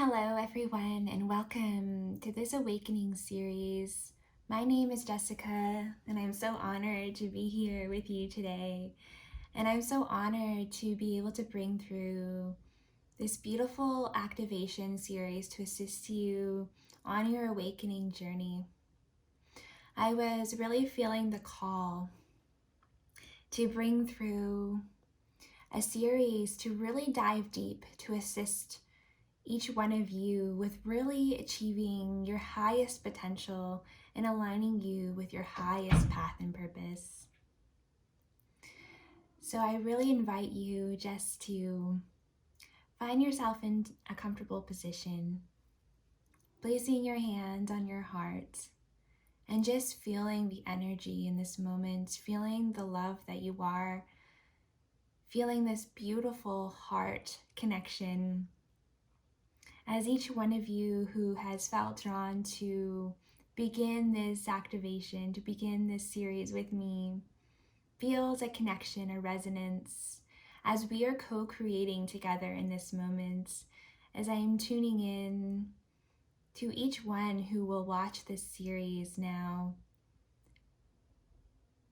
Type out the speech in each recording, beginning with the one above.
Hello, everyone, and welcome to this awakening series. My name is Jessica, and I'm so honored to be here with you today. And I'm so honored to be able to bring through this beautiful activation series to assist you on your awakening journey. I was really feeling the call to bring through a series to really dive deep to assist each one of you with really achieving your highest potential and aligning you with your highest path and purpose. So I really invite you just to find yourself in a comfortable position, placing your hand on your heart and just feeling the energy in this moment, feeling the love that you are, feeling this beautiful heart connection. As each one of you who has felt drawn to begin this activation, to begin this series with me, feels a connection, a resonance, as we are co-creating together in this moment, as I am tuning in to each one who will watch this series now.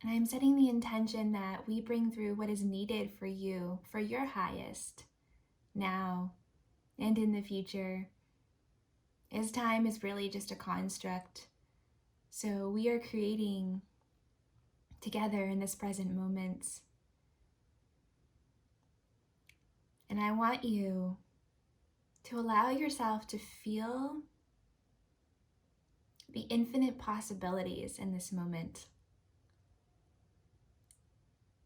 And I'm setting the intention that we bring through what is needed for you, for your highest, now and in the future. As time is really just a construct. So we are creating together in this present moment. And I want you to allow yourself to feel the infinite possibilities in this moment.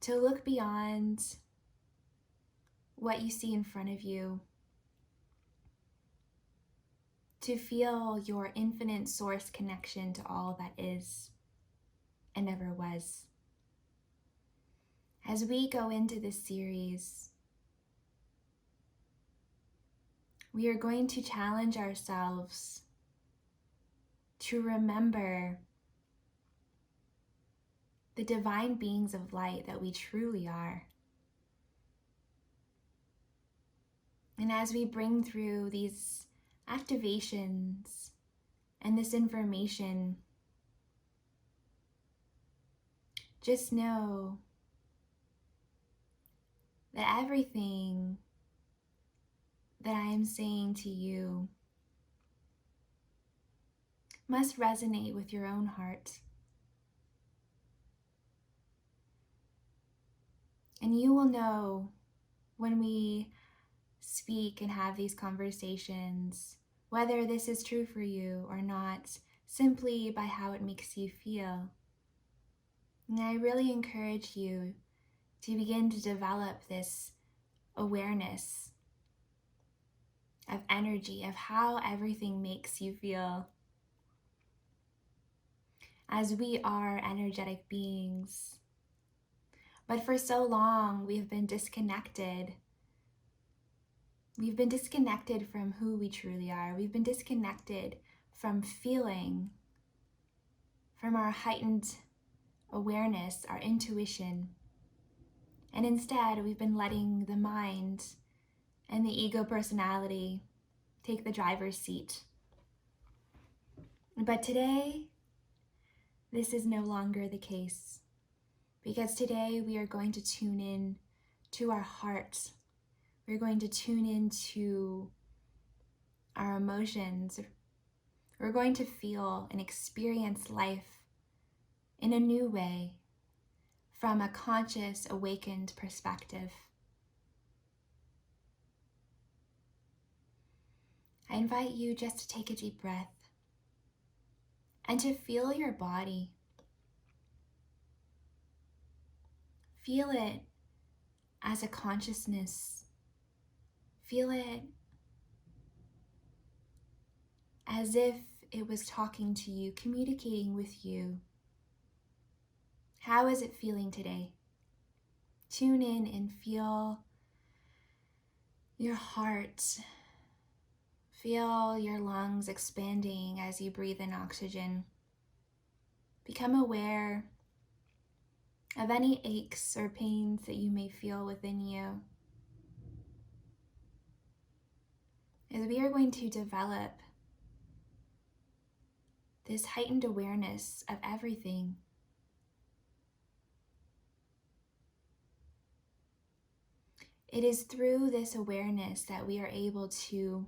To look beyond what you see in front of you. To feel your infinite source connection to all that is and ever was. As we go into this series, we are going to challenge ourselves to remember the divine beings of light that we truly are. And as we bring through these activations and this information, just know that everything that I am saying to you must resonate with your own heart. And you will know when we speak and have these conversations whether this is true for you or not, simply by how it makes you feel. And I really encourage you to begin to develop this awareness of energy, of how everything makes you feel. As we are energetic beings. But for so long, we have been disconnected. We've been disconnected from who we truly are. We've been disconnected from feeling, from our heightened awareness, our intuition. And instead, we've been letting the mind and the ego personality take the driver's seat. But today, this is no longer the case. Because today we are going to tune in to our heart. We're going to tune into our emotions. We're going to feel and experience life in a new way from a conscious, awakened perspective. I invite you just to take a deep breath and to feel your body. Feel it as a consciousness. Feel it as if it was talking to you, communicating with you. How is it feeling today? Tune in and feel your heart. Feel your lungs expanding as you breathe in oxygen. Become aware of any aches or pains that you may feel within you. is we are going to develop this heightened awareness of everything. It is through this awareness that we are able to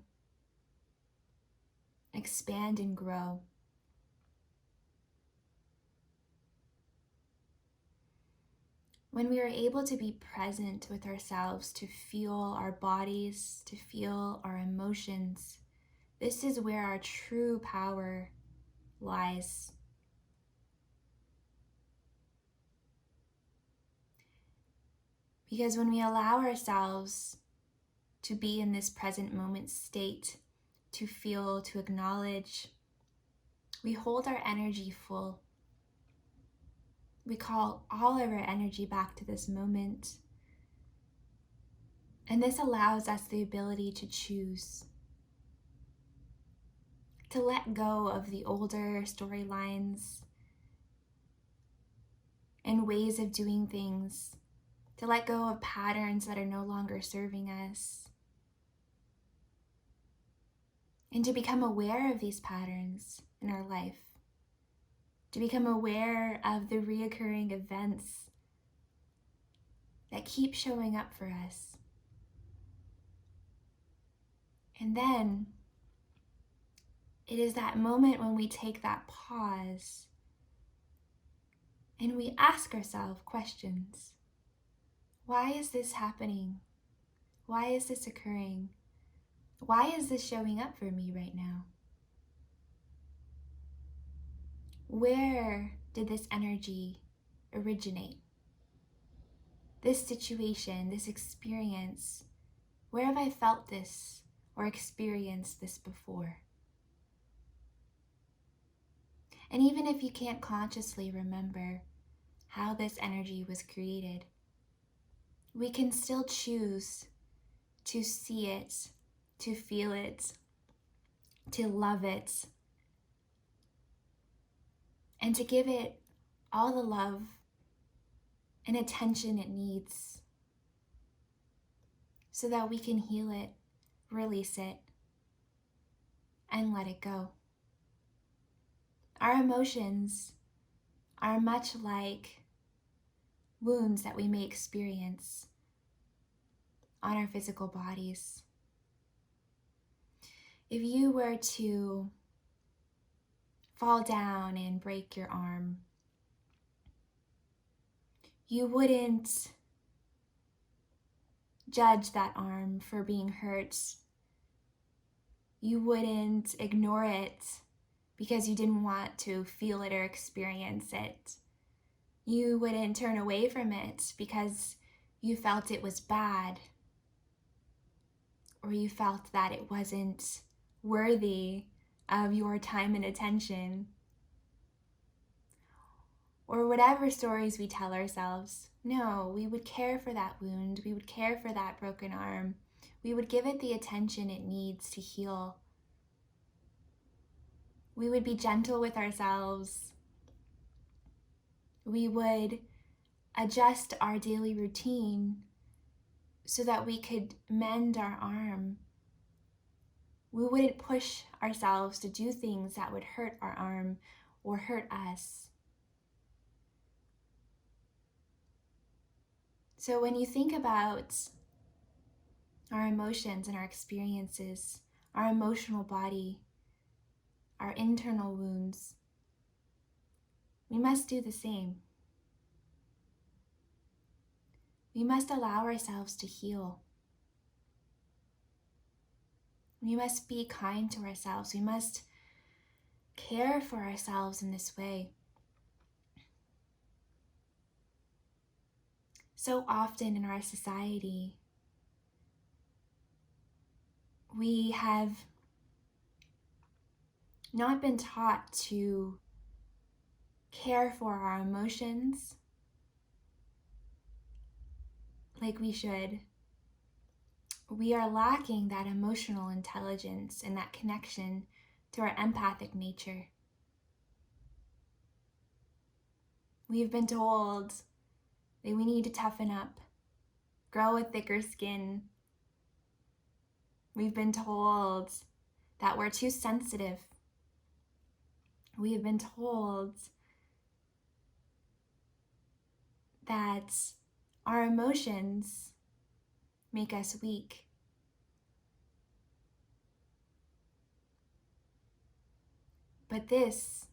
expand and grow. When we are able to be present with ourselves, to feel our bodies, to feel our emotions, this is where our true power lies. Because when we allow ourselves to be in this present moment state, to feel, to acknowledge, we hold our energy full. We call all of our energy back to this moment. And this allows us the ability to choose, to let go of the older storylines and ways of doing things, to let go of patterns that are no longer serving us, and to become aware of these patterns in our life, to become aware of the reoccurring events that keep showing up for us. And then it is that moment when we take that pause and we ask ourselves questions. Why is this happening? Why is this occurring? Why is this showing up for me right now? Where did this energy originate? This situation, this experience, where have I felt this or experienced this before? And even if you can't consciously remember how this energy was created, we can still choose to see it, to feel it, to love it, and to give it all the love and attention it needs so that we can heal it, release it, and let it go. Our emotions are much like wounds that we may experience on our physical bodies. If you were to fall down and break your arm, you wouldn't judge that arm for being hurt. You wouldn't ignore it because you didn't want to feel it or experience it. You wouldn't turn away from it because you felt it was bad, or you felt that it wasn't worthy of your time and attention, or whatever stories we tell ourselves. No, we would care for that wound. We would care for that broken arm. We would give it the attention it needs to heal. We would be gentle with ourselves. We would adjust our daily routine so that we could mend our arm. We wouldn't push ourselves to do things that would hurt our arm or hurt us. So when you think about our emotions and our experiences, our emotional body, our internal wounds, we must do the same. We must allow ourselves to heal. We must be kind to ourselves. We must care for ourselves in this way. So often in our society, we have not been taught to care for our emotions like we should. We are lacking that emotional intelligence and that connection to our empathic nature. We've been told that we need to toughen up, grow a thicker skin, We've been told that we're too sensitive. We've been told that our emotions make us weak. But this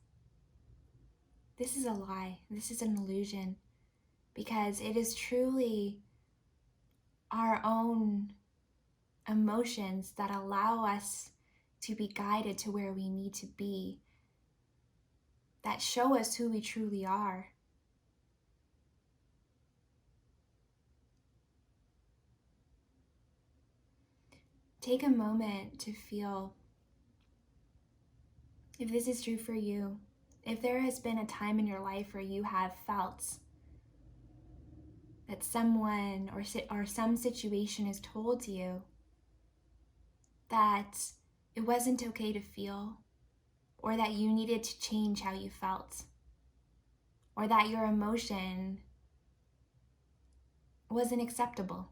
is a lie. This is an illusion, because it is truly our own emotions that allow us to be guided to where we need to be, that show us who we truly are. Take a moment to feel if this is true for you. If there has been a time in your life where you have felt that someone or some situation has told you that it wasn't okay to feel, or that you needed to change how you felt, or that your emotion wasn't acceptable,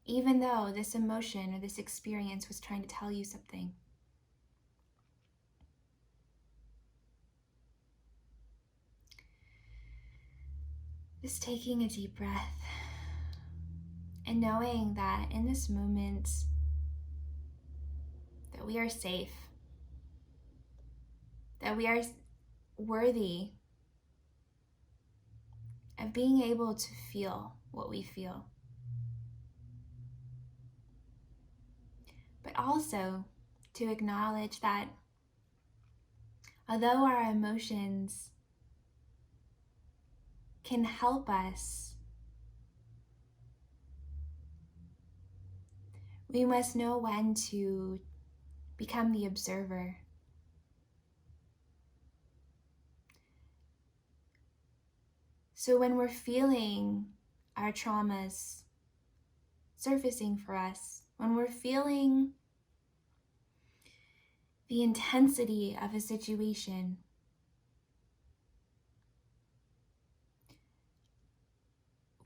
even though this emotion or this experience was trying to tell you something. Just taking a deep breath and knowing that in this moment that we are safe, that we are worthy of being able to feel what we feel. But also to acknowledge that although our emotions can help us, we must know when to become the observer. So when we're feeling our traumas surfacing for us, when we're feeling the intensity of a situation,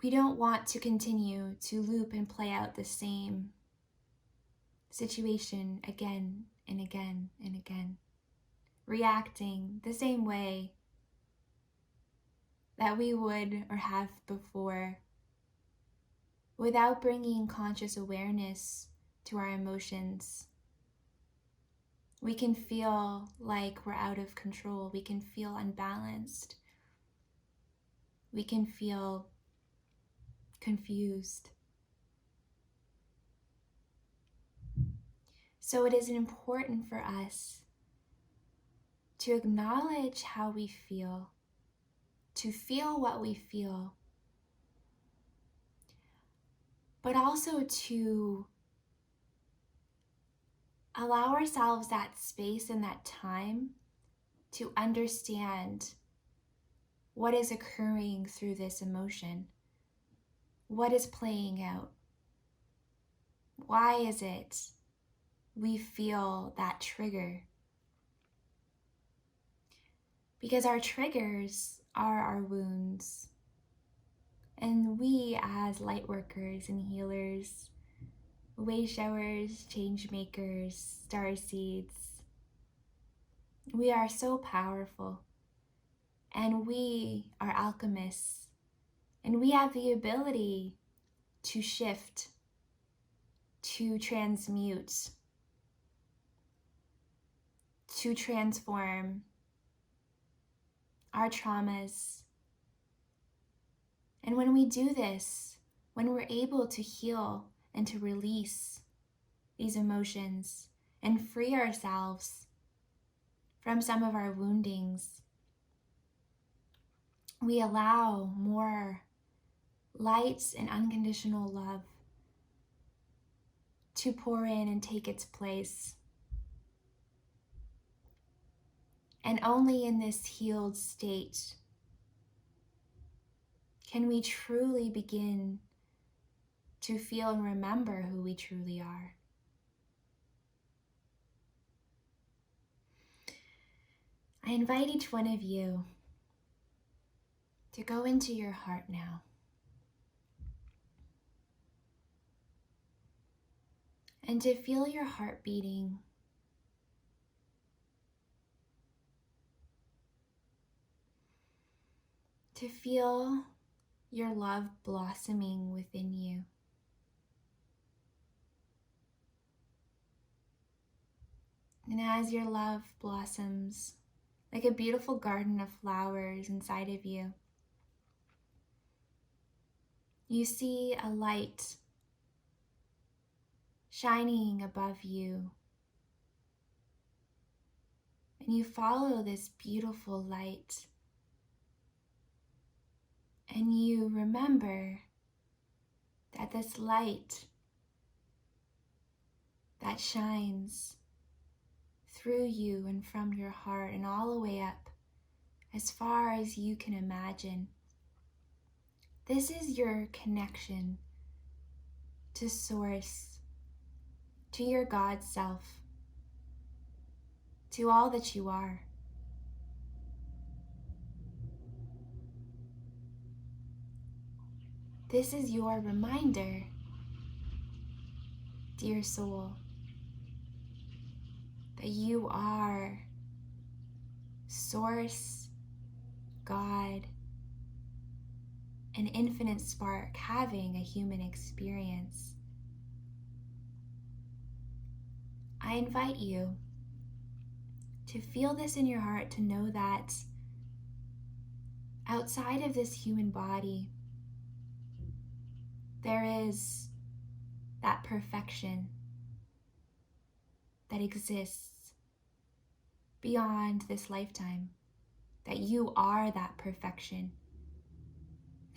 we don't want to continue to loop and play out the same situation again and again and again, reacting the same way that we would or have before, without bringing conscious awareness to our emotions. We can feel like we're out of control. We can feel unbalanced. We can feel confused. So it is important for us to acknowledge how we feel, to feel what we feel, but also to allow ourselves that space and that time to understand what is occurring through this emotion. What is playing out? Why is it we feel that trigger? Because our triggers are our wounds. And we, as light workers and healers, way showers, change makers, starseeds, we are so powerful. And we are alchemists. And we have the ability to shift, to transmute, to transform our traumas. And when we do this, when we're able to heal and to release these emotions and free ourselves from some of our woundings, we allow more light and unconditional love to pour in and take its place. And only in this healed state can we truly begin to feel and remember who we truly are. I invite each one of you to go into your heart now. and to feel your heart beating. To feel your love blossoming within you. And as your love blossoms like a beautiful garden of flowers inside of you, you see a light shining above you. And you follow this beautiful light. And you remember that this light that shines through you and from your heart and all the way up as far as you can imagine. This is your connection to Source, to your God self, to all that you are. This is your reminder, dear soul, that you are Source, God, an infinite spark having a human experience. I invite you to feel this in your heart, to know that outside of this human body, there is that perfection that exists beyond this lifetime, that you are that perfection,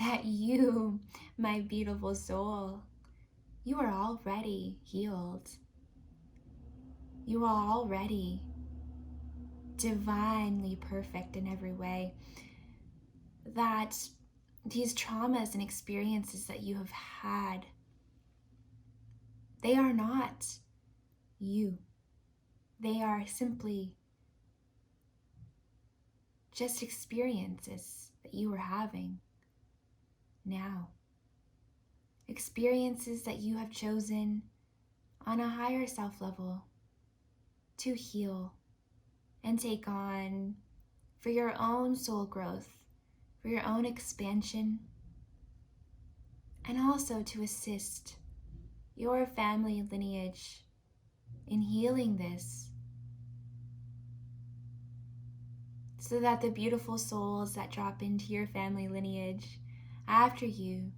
that you, my beautiful soul, you are already healed. You are already divinely perfect in every way. That these traumas and experiences that you have had, they are not you. They are simply just experiences that you are having now. Experiences that you have chosen on a higher self level to heal and take on for your own soul growth, for your own expansion, and also to assist your family lineage in healing this, so that the beautiful souls that drop into your family lineage after you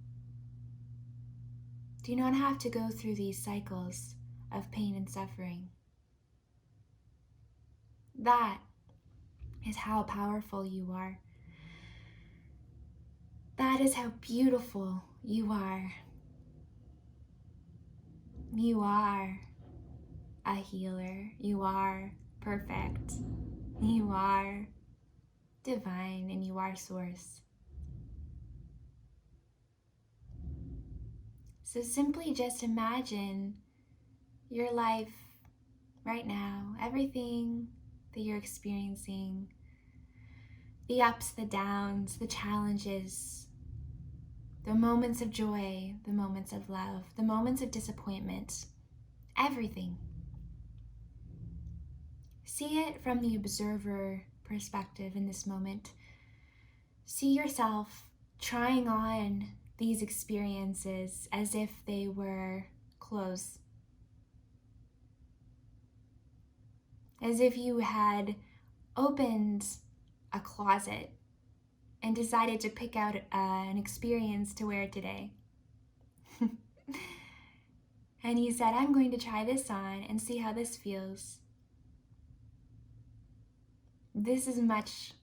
do not have to go through these cycles of pain and suffering. That is how powerful you are. That is how beautiful you are. You are a healer. You are perfect. You are divine, and you are Source. So simply just imagine your life right now, everything that you're experiencing, the ups, the downs, the challenges, the moments of joy, the moments of love, the moments of disappointment, everything. See it from the observer perspective in this moment. See yourself trying on these experiences as if they were clothes. As if you had opened a closet and decided to pick out an experience to wear today. And you said, I'm going to try this on and see how this feels. This is much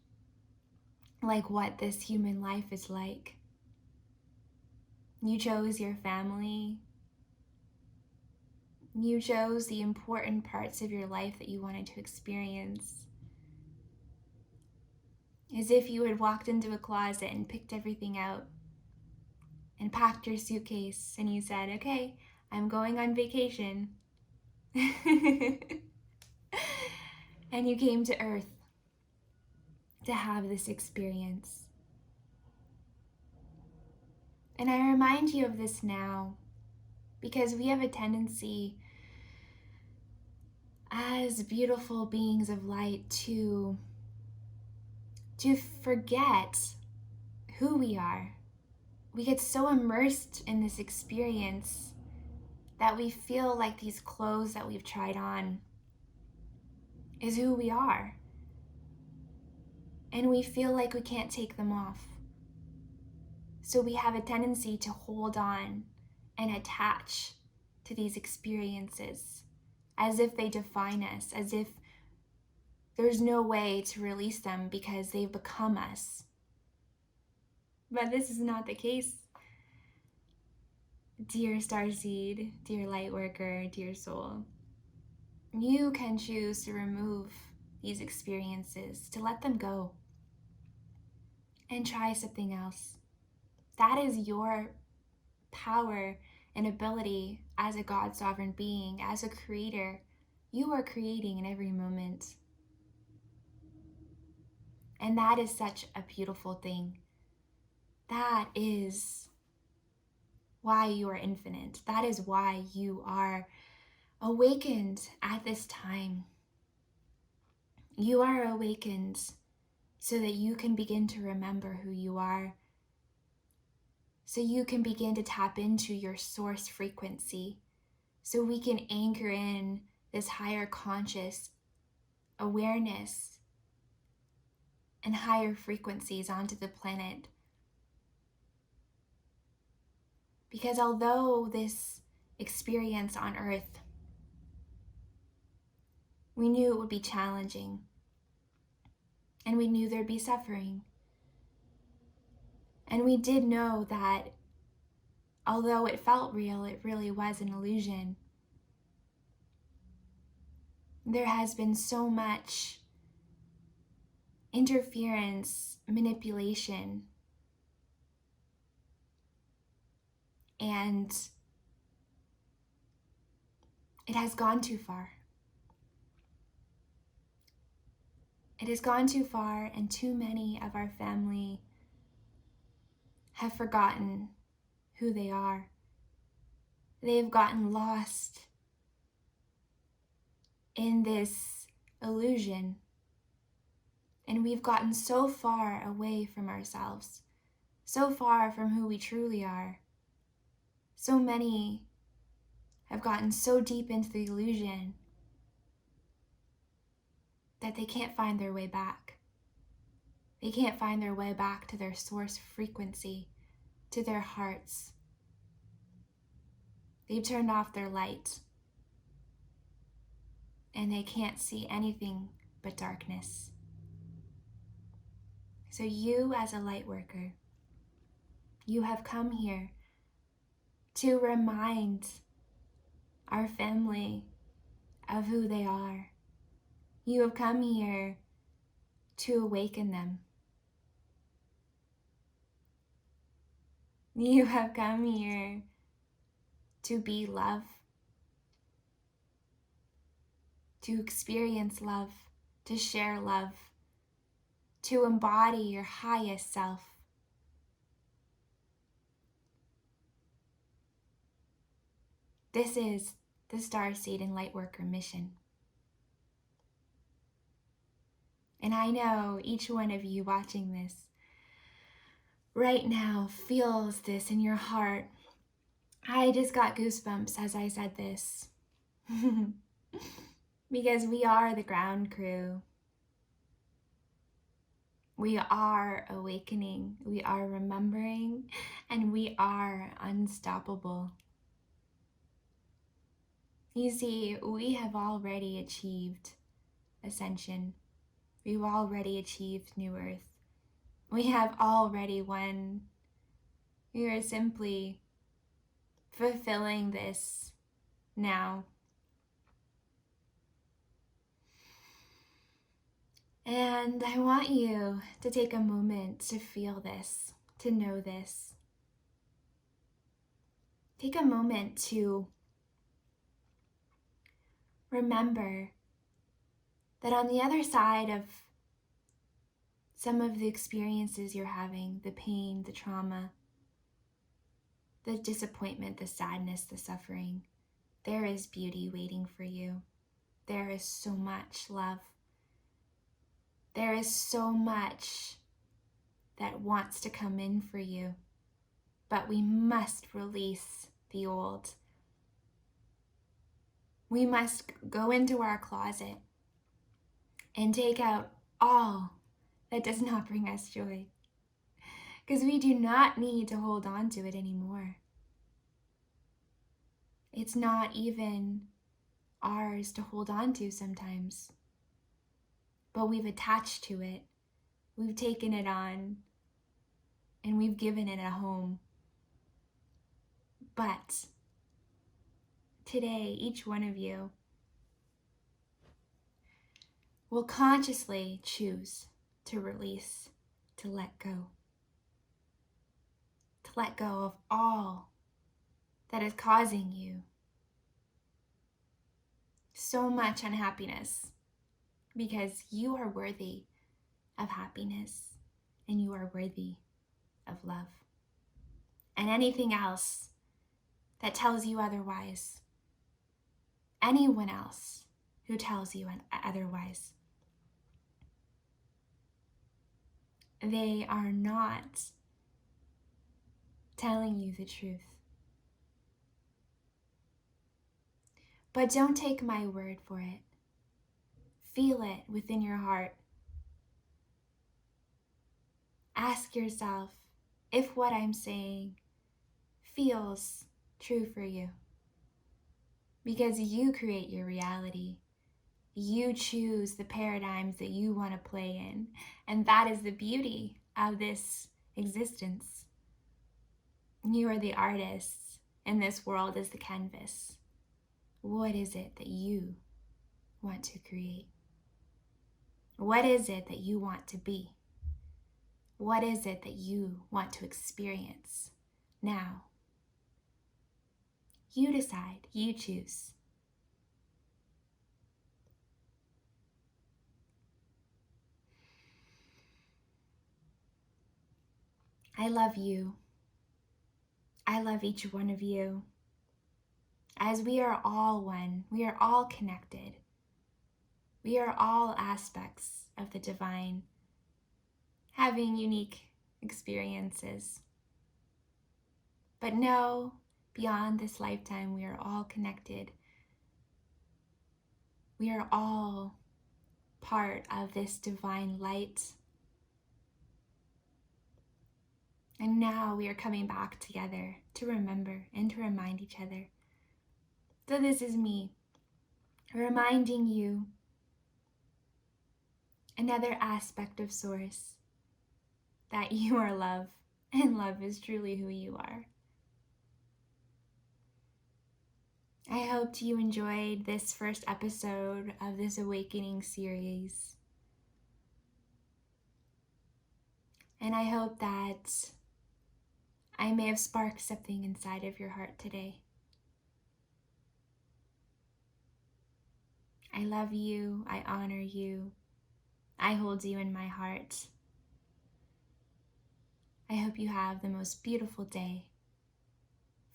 like what this human life is like. You chose your family. You chose the important parts of your life that you wanted to experience. As if you had walked into a closet and picked everything out and packed your suitcase and you said, okay, I'm going on vacation. And you came to Earth to have this experience. And I remind you of this now because we have a tendency as beautiful beings of light to forget who we are. We get so immersed in this experience that we feel like these clothes that we've tried on is who we are. And we feel like we can't take them off. So we have a tendency to hold on and attach to these experiences as if they define us, as if there's no way to release them because they've become us. But this is not the case. Dear Starseed, dear Lightworker, dear soul, you can choose to remove these experiences, to let them go, and try something else. That is your power and ability as a God sovereign being, as a creator. You are creating in every moment. And that is such a beautiful thing. That is why you are infinite. That is why you are awakened at this time. You are awakened so that you can begin to remember who you are, so you can begin to tap into your source frequency, so we can anchor in this higher conscious awareness and higher frequencies onto the planet. Because although this experience on Earth, we knew it would be challenging, and we knew there'd be suffering. And we did know that although it felt real, it really was an illusion. There has been so much interference, manipulation, and it has gone too far. It has gone too far, and too many of our family have forgotten who they are. They have gotten lost in this illusion, and we've gotten so far away from ourselves, so far from who we truly are. So many have gotten so deep into the illusion that they can't find their way back. They can't find their way back to their source frequency, to their hearts. They've turned off their light, and they can't see anything but darkness. So you, as a light worker, you have come here to remind our family of who they are. You have come here to awaken them. You have come here to be love, to experience love, to share love, to embody your highest self. This is the Starseed and Lightworker mission. And I know each one of you watching this right now feels this in your heart. I just got goosebumps as I said this. Because we are the ground crew. We are awakening, we are remembering, and we are unstoppable. You see, we have already achieved Ascension. We've already achieved New Earth. We have already won. We are simply fulfilling this now. And I want you to take a moment to feel this, to know this. Take a moment to remember that on the other side of some of the experiences you're having, the pain, the trauma, the disappointment, the sadness, the suffering, there is beauty waiting for you. there is so much love. There is so much that wants to come in for you, but we must release the old. We must go into our closet and take out all that does not bring us joy, because we do not need to hold on to it anymore. It's not even ours to hold on to sometimes, but we've attached to it. We've taken it on and we've given it a home. But today, each one of you will consciously choose to release, to let go of all that is causing you so much unhappiness, because you are worthy of happiness and you are worthy of love. And anything else that tells you otherwise, anyone else who tells you otherwise, they are not telling you the truth. But don't take my word for it. Feel it within your heart. Ask yourself if what I'm saying feels true for you. Because you create your reality. You choose the paradigms that you want to play in. And that is the beauty of this existence. You are the artist, and this world is the canvas. What is it that you want to create? What is it that you want to be? What is it that you want to experience now? You decide, you choose. I love you. I love each one of you. As we are all one, we are all connected. We are all aspects of the divine, having unique experiences. But know, beyond this lifetime, we are all connected. We are all part of this divine light. And now we are coming back together to remember and to remind each other. So this is me reminding you another aspect of Source, that you are love, and love is truly who you are. I hoped you enjoyed this first episode of this Awakening series. And I hope that I may have sparked something inside of your heart today. I love you, I honor you, I hold you in my heart. I hope you have the most beautiful day.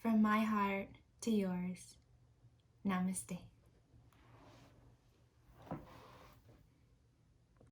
From my heart to yours, namaste.